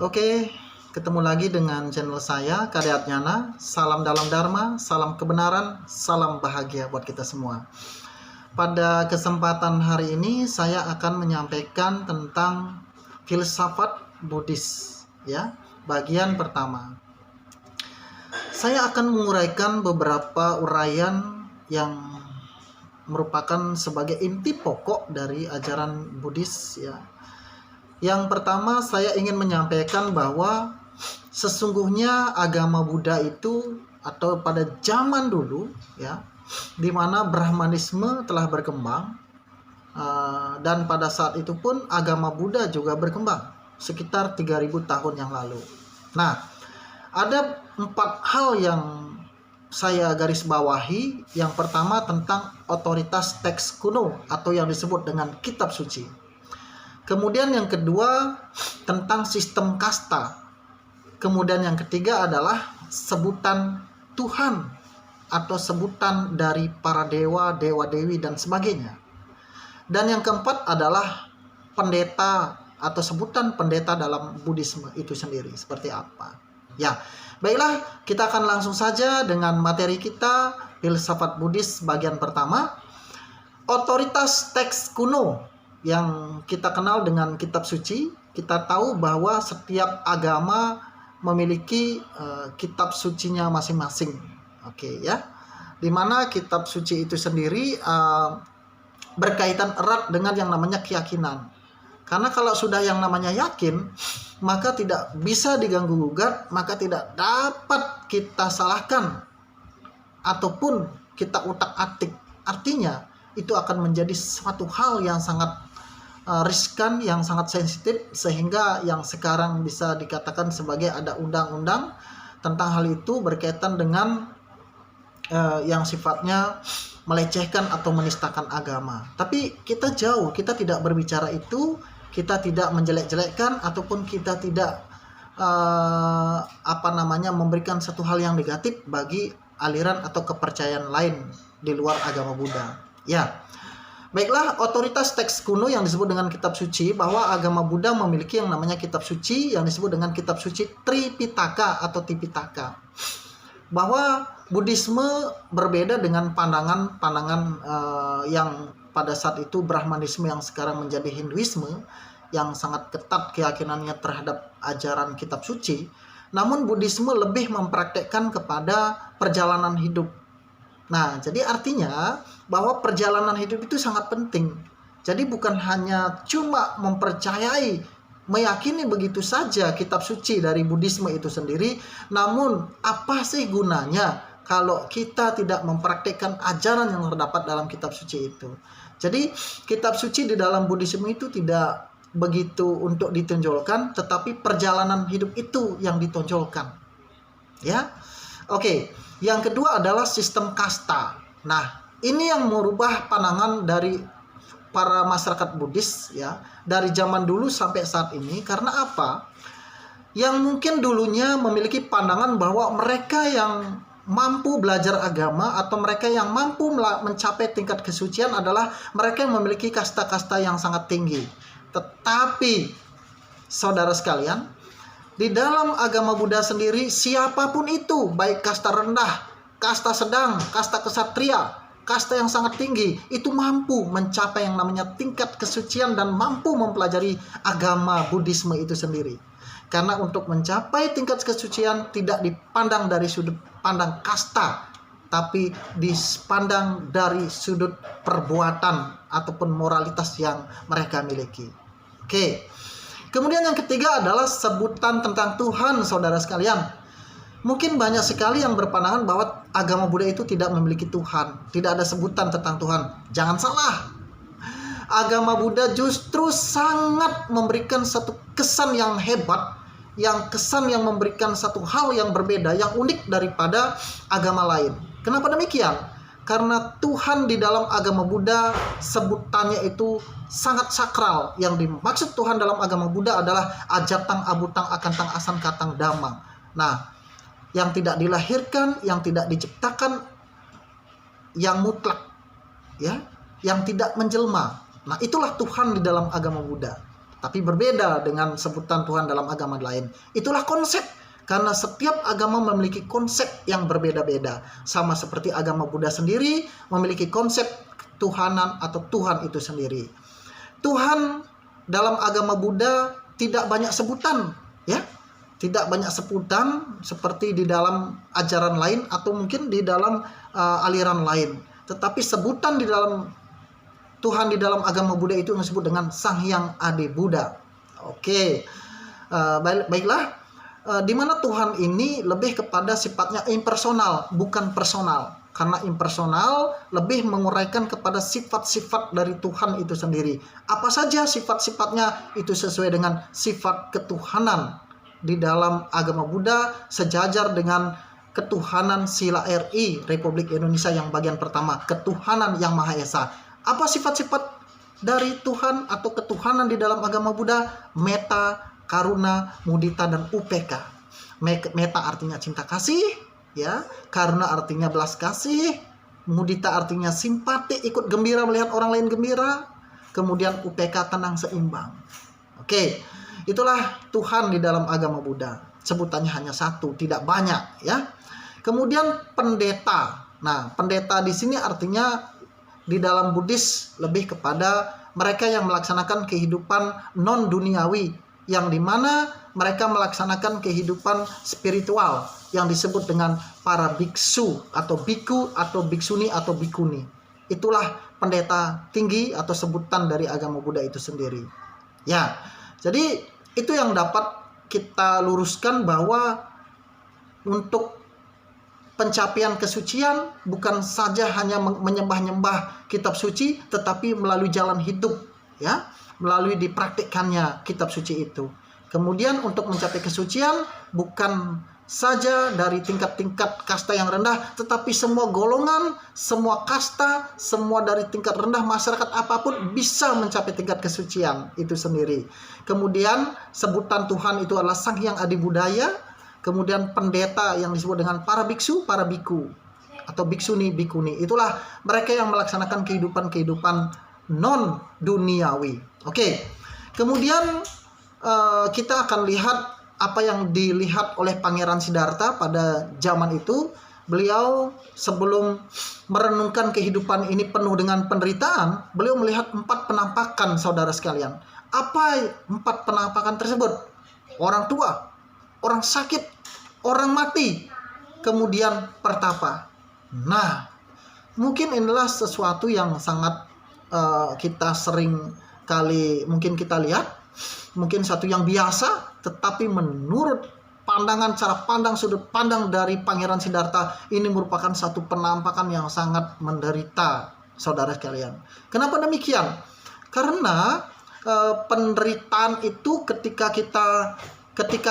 Oke, ketemu lagi dengan channel saya, Karyatnyana. Salam dalam Dharma, salam kebenaran, salam bahagia buat kita semua. Pada kesempatan hari ini saya akan menyampaikan tentang filsafat Buddhis, ya, bagian pertama. Saya akan menguraikan beberapa uraian yang merupakan sebagai inti pokok dari ajaran Buddhis, ya. Yang pertama, saya ingin menyampaikan bahwa sesungguhnya agama Buddha itu, atau pada zaman dulu, ya, di mana Brahmanisme telah berkembang, dan pada saat itu pun agama Buddha juga berkembang sekitar 3000 tahun yang lalu. Nah, ada 4 hal yang saya garis bawahi. Yang pertama tentang otoritas teks kuno atau yang disebut dengan kitab suci. Kemudian yang kedua tentang sistem kasta. Kemudian yang ketiga adalah sebutan Tuhan atau sebutan dari para dewa, dewa-dewi dan sebagainya. Dan yang keempat adalah pendeta atau sebutan pendeta dalam Buddhisme itu sendiri seperti apa. Ya, baiklah, kita akan langsung saja dengan materi kita, filsafat Buddhis bagian pertama. Otoritas teks kuno yang kita kenal dengan kitab suci. Kita tahu bahwa setiap agama memiliki kitab sucinya masing-masing. Oke, ya. Dimana kitab suci itu sendiri berkaitan erat dengan yang namanya keyakinan. Karena kalau sudah yang namanya yakin, maka tidak bisa diganggu gugat, maka tidak dapat kita salahkan ataupun kita utak-atik. Artinya itu akan menjadi suatu hal yang sangat riskan, yang sangat sensitif, sehingga yang sekarang bisa dikatakan sebagai ada undang-undang tentang hal itu berkaitan dengan yang sifatnya melecehkan atau menistakan agama. Tapi kita jauh, kita tidak berbicara itu, kita tidak menjelek-jelekkan ataupun kita tidak memberikan satu hal yang negatif bagi aliran atau kepercayaan lain di luar agama Buddha. Ya. Baiklah, otoritas teks kuno yang disebut dengan kitab suci, bahwa agama Buddha memiliki yang namanya kitab suci yang disebut dengan kitab suci Tripitaka atau Tipitaka. Bahwa Buddhisme berbeda dengan pandangan-pandangan yang pada saat itu Brahmanisme yang sekarang menjadi Hinduisme, yang sangat ketat keyakinannya terhadap ajaran kitab suci. Namun Buddhisme lebih mempraktekkan kepada perjalanan hidup. Nah, jadi artinya bahwa perjalanan hidup itu sangat penting. Jadi bukan hanya cuma mempercayai, meyakini begitu saja kitab suci dari Buddhisme itu sendiri, namun apa sih gunanya kalau kita tidak mempraktikkan ajaran yang terdapat dalam kitab suci itu. Jadi kitab suci di dalam Buddhisme itu tidak begitu untuk ditonjolkan, tetapi perjalanan hidup itu yang ditonjolkan. Ya. Oke, yang kedua adalah sistem kasta. Nah, ini yang merubah pandangan dari para masyarakat Buddhis, ya, dari zaman dulu sampai saat ini. Karena apa? Yang mungkin dulunya memiliki pandangan bahwa mereka yang mampu belajar agama atau mereka yang mampu mencapai tingkat kesucian adalah mereka yang memiliki kasta-kasta yang sangat tinggi. Tetapi saudara sekalian, di dalam agama Buddha sendiri, siapapun itu, baik kasta rendah, kasta sedang, kasta kesatria, kasta yang sangat tinggi, itu mampu mencapai yang namanya tingkat kesucian dan mampu mempelajari agama Buddhisme itu sendiri. Karena untuk mencapai tingkat kesucian tidak dipandang dari sudut pandang kasta, tapi dipandang dari sudut perbuatan ataupun moralitas yang mereka miliki. Oke. Kemudian yang ketiga adalah sebutan tentang Tuhan, saudara sekalian. Mungkin banyak sekali yang berpandangan bahwa agama Buddha itu tidak memiliki Tuhan, tidak ada sebutan tentang Tuhan. Jangan salah. Agama Buddha justru sangat memberikan satu kesan yang hebat, yang kesan yang memberikan satu hal yang berbeda, yang unik daripada agama lain. Kenapa demikian? Karena Tuhan di dalam agama Buddha sebutannya itu sangat sakral. Yang dimaksud Tuhan dalam agama Buddha adalah ajatang, abutang, akantang, asan, katang, damang. Nah, yang tidak dilahirkan, yang tidak diciptakan, yang mutlak, ya, yang tidak menjelma. Nah, itulah Tuhan di dalam agama Buddha. tapi berbeda dengan sebutan Tuhan dalam agama lain. Itulah konsep, karena setiap agama memiliki konsep yang berbeda-beda. Sama seperti agama Buddha sendiri memiliki konsep ketuhanan atau Tuhan itu sendiri. Tuhan dalam agama Buddha tidak banyak sebutan, ya. Tidak banyak sebutan seperti di dalam ajaran lain atau mungkin di dalam aliran lain. Tetapi sebutan di dalam Tuhan di dalam agama Buddha itu disebut dengan Sang Hyang Adi Buddha. Oke, baiklah. Di mana Tuhan ini lebih kepada sifatnya impersonal, bukan personal. Karena impersonal lebih menguraikan kepada sifat-sifat dari Tuhan itu sendiri. Apa saja sifat-sifatnya itu sesuai dengan sifat ketuhanan di dalam agama Buddha, sejajar dengan ketuhanan Sila RI Republik Indonesia yang bagian pertama, ketuhanan yang Maha Esa. Apa sifat-sifat dari Tuhan atau ketuhanan di dalam agama Buddha? Metta, karuna, mudita, dan upeka. Metta artinya cinta kasih, ya. Karuna artinya belas kasih. Mudita artinya simpati, ikut gembira melihat orang lain gembira. Kemudian upeka, tenang seimbang. Oke, itulah Tuhan di dalam agama Buddha. Sebutannya hanya satu, tidak banyak, ya. Kemudian pendeta. Nah, pendeta di sini artinya di dalam Buddhis lebih kepada mereka yang melaksanakan kehidupan non duniawi, yang dimana mereka melaksanakan kehidupan spiritual yang disebut dengan para biksu atau biku atau biksuni atau bikuni. Itulah pendeta tinggi atau sebutan dari agama Buddha itu sendiri. Ya, jadi itu yang dapat kita luruskan bahwa untuk pencapaian kesucian bukan saja hanya menyembah-nyembah kitab suci, tetapi melalui jalan hidup, ya, melalui dipraktikkannya kitab suci itu. Kemudian untuk mencapai kesucian bukan saja dari tingkat-tingkat kasta yang rendah, tetapi semua golongan, semua kasta, semua dari tingkat rendah masyarakat apapun bisa mencapai tingkat kesucian itu sendiri. Kemudian sebutan Tuhan itu adalah Sang Hyang Adi Budaya. Kemudian pendeta yang disebut dengan para biksu, para biku atau biksuni, bikuni. Itulah mereka yang melaksanakan kehidupan-kehidupan non duniawi. Oke. Kemudian kita akan lihat apa yang dilihat oleh Pangeran Siddhartha pada zaman itu. Beliau sebelum merenungkan kehidupan ini penuh dengan penderitaan, beliau melihat 4 penampakan, saudara sekalian. Apa 4 penampakan tersebut? Orang tua, orang sakit, orang mati, kemudian pertapa. Nah, mungkin inilah sesuatu yang sangat kita sering kali mungkin kita lihat, mungkin satu yang biasa, tetapi menurut pandangan, cara pandang, sudut pandang dari Pangeran Siddhartha, ini merupakan satu penampakan yang sangat menderita, saudara sekalian. Kenapa demikian? Karena penderitaan itu ketika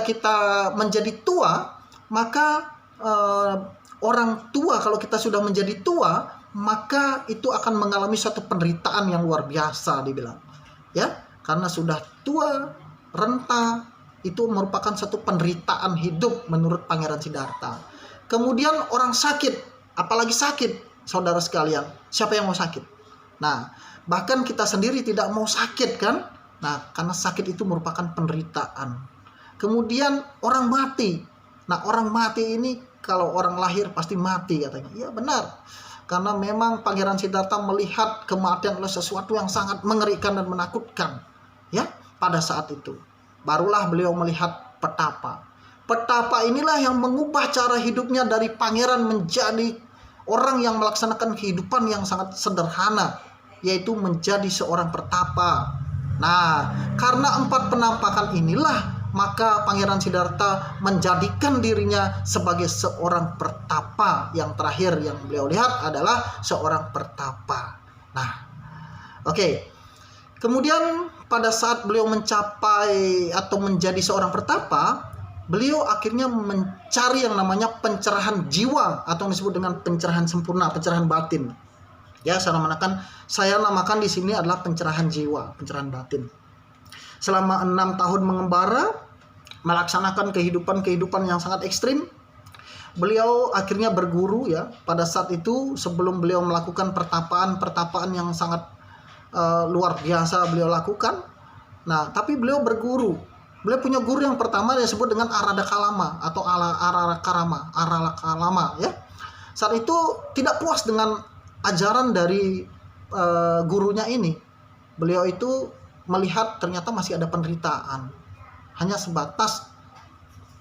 kita menjadi tua, maka orang tua, kalau kita sudah menjadi tua, maka itu akan mengalami suatu penderitaan yang luar biasa, dibilang, ya, karena sudah tua, renta, itu merupakan satu penderitaan hidup menurut Pangeran Siddhartha. Kemudian orang sakit, apalagi sakit, saudara sekalian, siapa yang mau sakit? Nah, bahkan kita sendiri tidak mau sakit, kan? Nah, karena sakit itu merupakan penderitaan. Kemudian orang mati. Nah, orang mati ini kalau orang lahir pasti mati, katanya. Ya benar. Karena memang Pangeran Siddhartha melihat kematian adalah sesuatu yang sangat mengerikan dan menakutkan. Ya, pada saat itu. Barulah beliau melihat petapa. Petapa inilah yang mengubah cara hidupnya dari pangeran menjadi orang yang melaksanakan kehidupan yang sangat sederhana, yaitu menjadi seorang petapa. Nah, karena 4 penampakan inilah, maka Pangeran Siddhartha menjadikan dirinya sebagai seorang pertapa. Yang terakhir yang beliau lihat adalah seorang pertapa. Nah, oke. Kemudian pada saat beliau mencapai atau menjadi seorang pertapa, beliau akhirnya mencari yang namanya pencerahan jiwa atau yang disebut dengan pencerahan sempurna, pencerahan batin. Ya, saya namakan di sini adalah pencerahan jiwa, pencerahan batin. Selama 6 tahun mengembara, melaksanakan kehidupan yang sangat ekstrim, beliau akhirnya berguru, ya. Pada saat itu sebelum beliau melakukan pertapaan yang sangat luar biasa beliau lakukan. Nah, tapi beliau berguru. Beliau punya guru yang pertama yang disebut dengan Arada Kalama atau Arala Kalama ya. Saat itu tidak puas dengan ajaran dari gurunya ini. Beliau itu melihat ternyata masih ada penderitaan. Hanya sebatas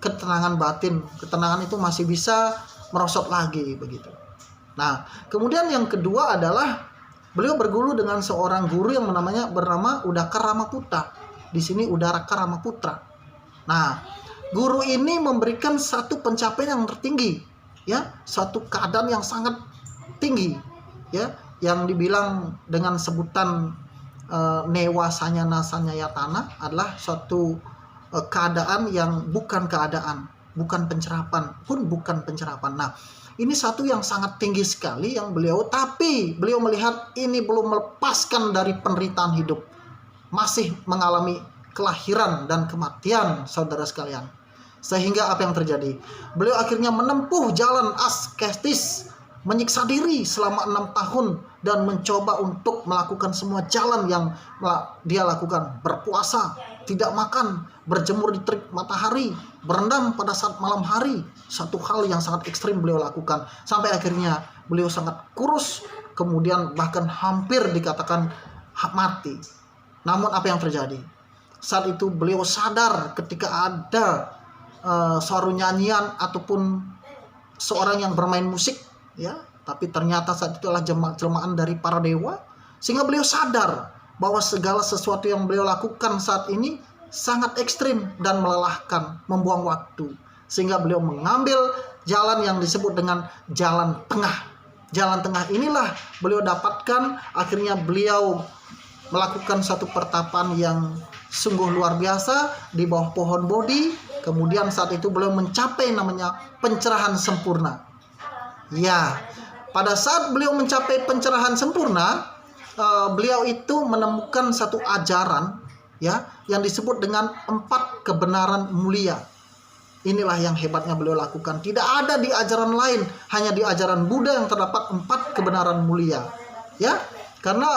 ketenangan batin. Ketenangan itu masih bisa merosot lagi begitu. Nah, kemudian yang kedua adalah beliau berguru dengan seorang guru yang bernama Udaka Ramaputra. Di sini Udaka Ramaputra. Nah, guru ini memberikan satu pencapaian yang tertinggi, ya, suatu keadaan yang sangat tinggi, ya, yang dibilang dengan sebutan Newa Sanyana Sanyayatana adalah suatu keadaan yang bukan keadaan, bukan pencerapan, pun bukan pencerapan. Nah, ini satu yang sangat tinggi sekali yang tapi beliau melihat ini belum melepaskan dari penderitaan hidup. Masih mengalami kelahiran dan kematian, saudara sekalian. Sehingga apa yang terjadi? Beliau akhirnya menempuh jalan asketis, menyiksa diri selama 6 tahun dan mencoba untuk melakukan semua jalan yang dia lakukan. Berpuasa, tidak makan, berjemur di terik matahari, berendam pada saat malam hari. Satu hal yang sangat ekstrim beliau lakukan. Sampai akhirnya beliau sangat kurus, kemudian bahkan hampir dikatakan mati. Namun apa yang terjadi? Saat itu beliau sadar ketika ada suara nyanyian ataupun seorang yang bermain musik, ya, tapi ternyata saat itu adalah jelmaan dari para dewa, sehingga beliau sadar bahwa segala sesuatu yang beliau lakukan saat ini sangat ekstrim dan melelahkan, membuang waktu, sehingga beliau mengambil jalan yang disebut dengan jalan tengah. Jalan tengah inilah beliau dapatkan. Akhirnya beliau melakukan satu pertapaan yang sungguh luar biasa di bawah pohon Bodhi. Kemudian saat itu beliau mencapai namanya pencerahan sempurna. Ya, pada saat beliau mencapai pencerahan sempurna, beliau itu menemukan satu ajaran, ya, yang disebut dengan 4 kebenaran mulia. Inilah yang hebatnya beliau lakukan. Tidak ada di ajaran lain, hanya di ajaran Buddha yang terdapat 4 kebenaran mulia. Ya, karena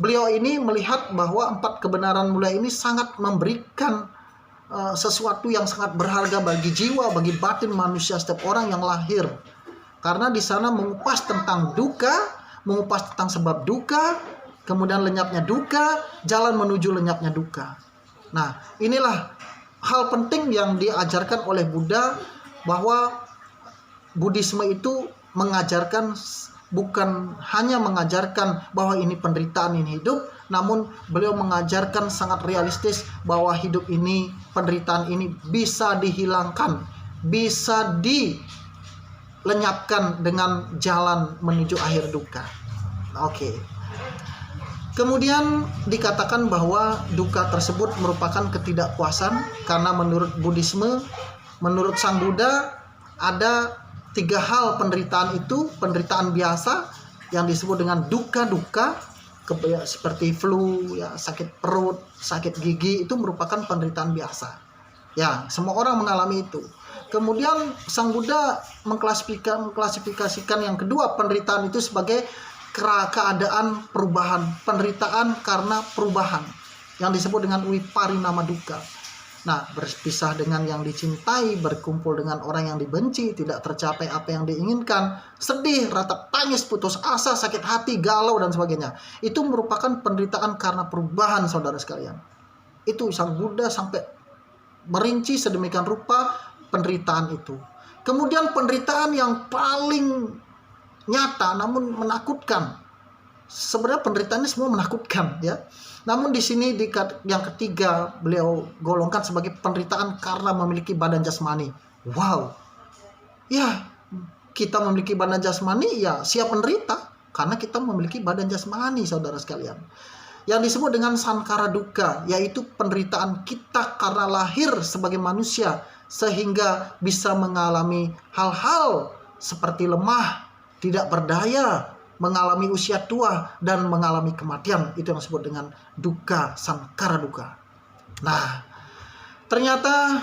beliau ini melihat bahwa 4 kebenaran mulia ini sangat memberikan sesuatu yang sangat berharga bagi jiwa, bagi batin manusia setiap orang yang lahir. Karena di sana mengupas tentang duka, mengupas tentang sebab duka, kemudian lenyapnya duka, jalan menuju lenyapnya duka. Nah, inilah hal penting yang diajarkan oleh Buddha, bahwa Buddhisme itu mengajarkan, bukan hanya mengajarkan bahwa ini penderitaan, ini hidup, namun beliau mengajarkan sangat realistis bahwa hidup ini, penderitaan ini bisa dihilangkan, bisa dilenyapkan dengan jalan menuju akhir duka. Oke. Kemudian dikatakan bahwa duka tersebut merupakan ketidakpuasan, karena menurut Buddhisme, menurut Sang Buddha, ada 3 hal penderitaan itu. Penderitaan biasa yang disebut dengan duka-duka, seperti flu, ya, sakit perut, sakit gigi, itu merupakan penderitaan biasa. Ya, semua orang mengalami itu. Kemudian Sang Buddha mengklasifikasikan yang kedua, penderitaan itu sebagai keadaan perubahan, penderitaan karena perubahan, yang disebut dengan wiparinama duka. Nah, berpisah dengan yang dicintai, berkumpul dengan orang yang dibenci, tidak tercapai apa yang diinginkan, sedih, ratap tangis, putus asa, sakit hati, galau, dan sebagainya. Itu merupakan penderitaan karena perubahan, saudara sekalian. Itu Sang Buddha sampai merinci sedemikian rupa penderitaan itu. Kemudian penderitaan yang paling nyata namun menakutkan. Sebenarnya penderitaan ini semua menakutkan, ya. Namun di sini yang ketiga beliau golongkan sebagai penderitaan karena memiliki badan jasmani. Wow. Ya, kita memiliki badan jasmani, ya siap menderita karena kita memiliki badan jasmani, saudara sekalian. Yang disebut dengan sankara duka, yaitu penderitaan kita karena lahir sebagai manusia sehingga bisa mengalami hal-hal seperti lemah, tidak berdaya, mengalami usia tua, dan mengalami kematian. Itu yang disebut dengan duka, sankara duka. Nah, ternyata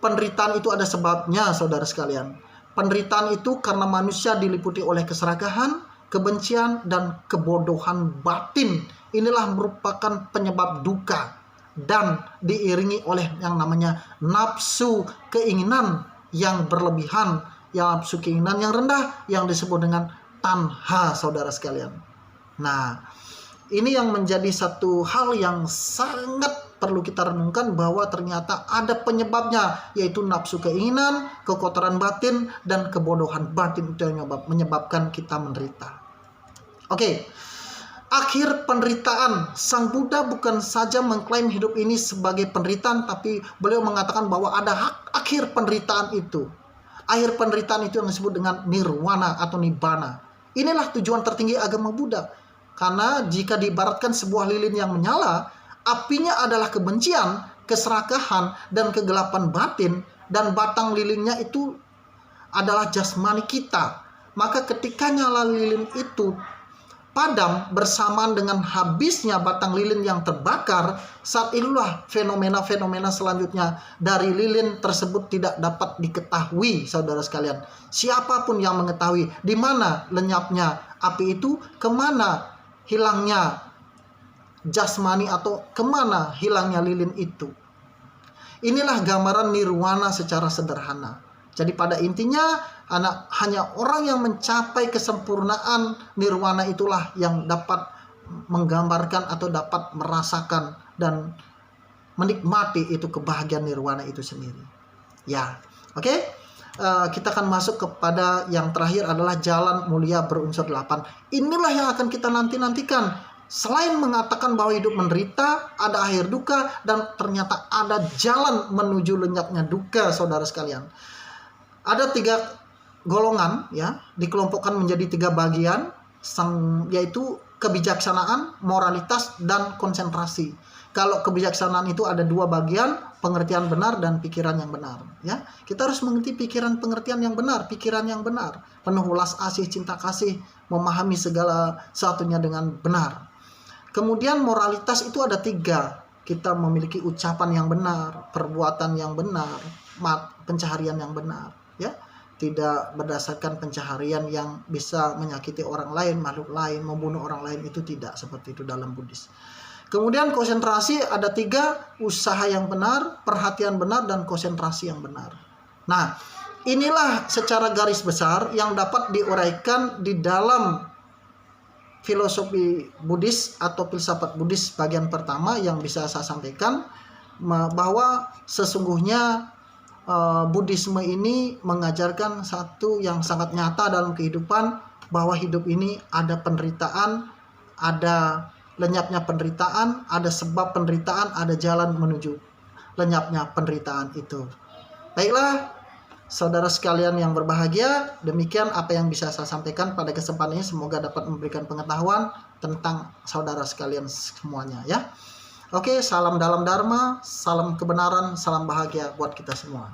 penderitaan itu ada sebabnya, saudara sekalian. Penderitaan itu karena manusia diliputi oleh keserakahan, kebencian, dan kebodohan batin inilah merupakan penyebab duka dan diiringi oleh yang namanya nafsu keinginan yang berlebihan, yang nafsu keinginan yang rendah yang disebut dengan tanha, saudara sekalian. Nah, ini yang menjadi satu hal yang sangat perlu kita renungkan, bahwa ternyata ada penyebabnya, yaitu nafsu keinginan, kekotoran batin, dan kebodohan batin itu yang menyebabkan kita menderita. Oke. Akhir penderitaan. Sang Buddha bukan saja mengklaim hidup ini sebagai penderitaan, tapi beliau mengatakan bahwa ada akhir penderitaan itu. Akhir penderitaan itu yang disebut dengan nirwana atau nibbana. Inilah tujuan tertinggi agama Buddha. Karena jika diibaratkan sebuah lilin yang menyala, apinya adalah kebencian, keserakahan, dan kegelapan batin, dan batang lilinnya itu adalah jasmani kita. Maka ketika nyala lilin itu padam bersamaan dengan habisnya batang lilin yang terbakar, saat itulah fenomena-fenomena selanjutnya dari lilin tersebut tidak dapat diketahui, saudara sekalian. Siapapun yang mengetahui di mana lenyapnya api itu, kemana hilangnya jasmani atau kemana hilangnya lilin itu. Inilah gambaran nirwana secara sederhana. Jadi pada intinya hanya orang yang mencapai kesempurnaan nirwana itulah yang dapat menggambarkan atau dapat merasakan dan menikmati itu kebahagiaan nirwana itu sendiri. Ya, oke. Kita akan masuk kepada yang terakhir adalah jalan mulia berunsur 8. Inilah yang akan kita nantikan. Selain mengatakan bahwa hidup menderita, ada akhir duka, dan ternyata ada jalan menuju lenyapnya duka, saudara sekalian. Ada 3 golongan, ya, dikelompokkan menjadi 3 bagian, yaitu kebijaksanaan, moralitas, dan konsentrasi. Kalau kebijaksanaan itu ada 2 bagian, pengertian benar dan pikiran yang benar. Ya, kita harus mengerti pengertian yang benar, pikiran yang benar, penuh ulas asih, cinta kasih, memahami segala sesuatunya dengan benar. Kemudian moralitas itu ada 3. Kita memiliki ucapan yang benar, perbuatan yang benar, pencaharian yang benar. Ya, tidak berdasarkan pencaharian yang bisa menyakiti orang lain, makhluk lain, membunuh orang lain, itu tidak seperti itu dalam Buddhis. Kemudian konsentrasi ada 3, usaha yang benar, perhatian benar, dan konsentrasi yang benar. Nah, inilah secara garis besar yang dapat diuraikan di dalam filosofi Buddhis atau filsafat Buddhis bagian pertama yang bisa saya sampaikan, bahwa sesungguhnya Buddhisme ini mengajarkan satu yang sangat nyata dalam kehidupan, bahwa hidup ini ada penderitaan, ada lenyapnya penderitaan, ada sebab penderitaan, ada jalan menuju lenyapnya penderitaan itu. Baiklah, saudara sekalian yang berbahagia, demikian apa yang bisa saya sampaikan pada kesempatan ini. Semoga dapat memberikan pengetahuan tentang saudara sekalian semuanya, ya. Oke, salam dalam Dharma, salam kebenaran, salam bahagia buat kita semua.